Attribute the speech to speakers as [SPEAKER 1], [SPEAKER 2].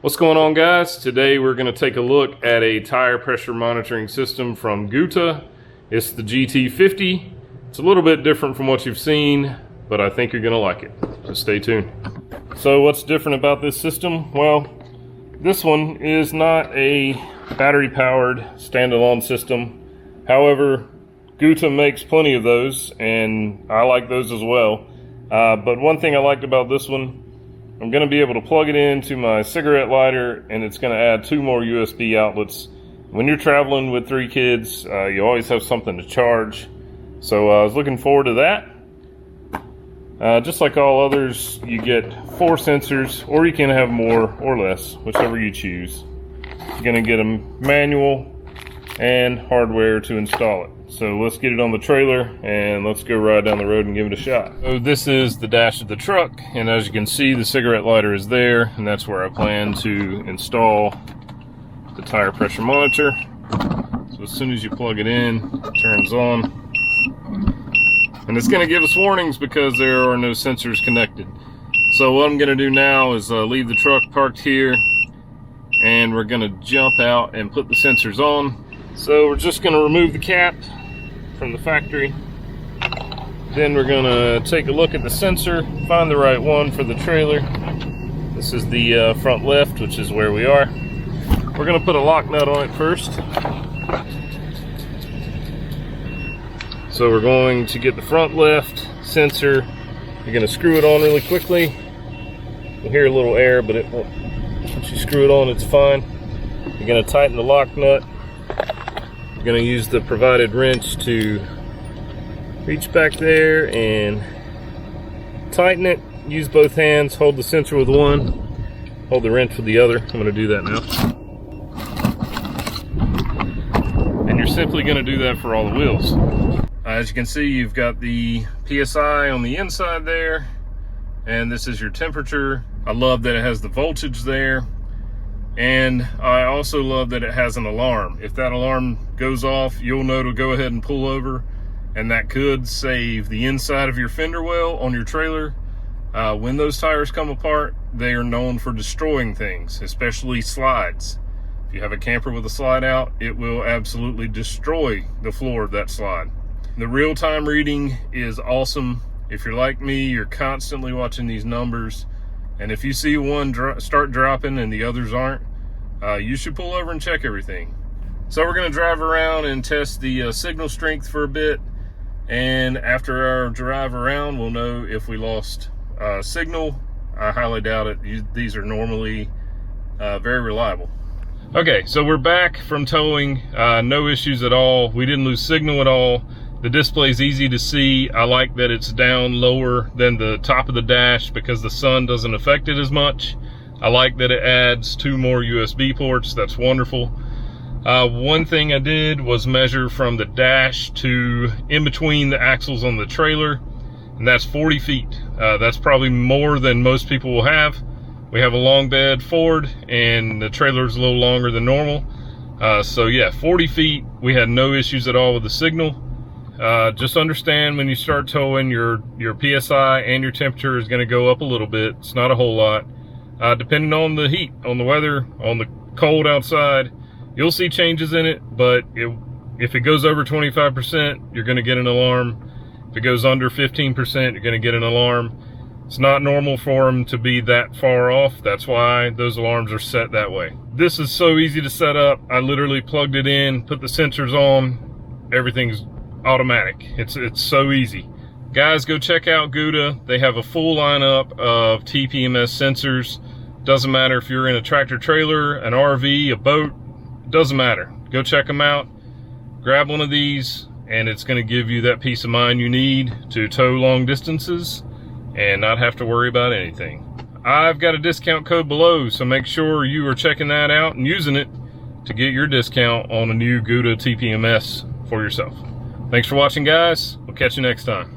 [SPEAKER 1] What's going on, guys? Today we're going to take a look at a tire pressure monitoring system from Guta. It's the GT50. It's a little bit different from what you've seen, but I think you're going to like it. So stay tuned. So what's different about this system? Well, this one is not a battery powered standalone system. However, Guta makes plenty of those and I like those as well. But one thing I liked about this one, I'm going to be able to plug it into my cigarette lighter, and it's going to add 2 more USB outlets. When you're traveling with 3 kids, you always have something to charge. So I was looking forward to that. Just like all others, you get 4 sensors, or you can have more or less, whichever you choose. You're going to get a manual and hardware to install it. So let's get it on the trailer and let's go ride down the road and give it a shot. So this is the dash of the truck, and as you can see, the cigarette lighter is there, and that's where I plan to install the tire pressure monitor. So as soon as you plug it in, it turns on. And it's going to give us warnings because there are no sensors connected. So what I'm going to do now is leave the truck parked here, and we're going to jump out and put the sensors on. So we're just going to remove the cap from the factory. Then we're going to take a look at the sensor, find the right one for the trailer. This is the front left, which is where we are. We're going to put a lock nut on it first. So we're going to get the front left sensor. You're going to screw it on really quickly. You'll hear a little air, but it won't. Once you screw it on, it's fine. You're going to tighten the lock nut. You're going to use the provided wrench to reach back there and tighten it. Use both hands, hold the sensor with one, hold the wrench with the other. I'm going to do that now. And you're simply going to do that for all the wheels. As you can see, you've got the PSI on the inside there, and this is your temperature. I love that it has the voltage there. And I also love that it has an alarm. If that alarm goes off, you'll know to go ahead and pull over, and that could save the inside of your fender well on your trailer. When those tires come apart, they are known for destroying things, especially slides. If you have a camper with a slide out, it will absolutely destroy the floor of that slide. The real-time reading is awesome. If you're like me, you're constantly watching these numbers. And if you see one start dropping and the others aren't, you should pull over and check everything. So we're going to drive around and test the signal strength for a bit. And after our drive around, we'll know if we lost signal. I highly doubt it. These are normally very reliable. Okay, so we're back from towing. No issues at all. We didn't lose signal at all. The display is easy to see. I like that it's down lower than the top of the dash because the sun doesn't affect it as much. I like that it adds 2 more USB ports. That's wonderful. One thing I did was measure from the dash to in between the axles on the trailer, and that's 40 feet. That's probably more than most people will have. We have a long bed Ford, and the trailer is a little longer than normal. So yeah, 40 feet. We had no issues at all with the signal. Just understand when you start towing, your PSI and your temperature is going to go up a little bit. It's not a whole lot. Depending on the heat, on the weather, on the cold outside, you'll see changes in it, but if it goes over 25%, you're going to get an alarm. If it goes under 15%, you're going to get an alarm. It's not normal for them to be that far off. That's why those alarms are set that way. This is so easy to set up. I literally plugged it in, put the sensors on, everything's automatic. It's so easy. Guys, go check out Guta. They have a full lineup of TPMS sensors. Doesn't matter if you're in a tractor trailer, an RV, a boat, doesn't matter. Go check them out. Grab one of these, and it's going to give you that peace of mind you need to tow long distances and not have to worry about anything. I've got a discount code below, so make sure you are checking that out and using it to get your discount on a new Guta TPMS for yourself. Thanks for watching, guys. We'll catch you next time.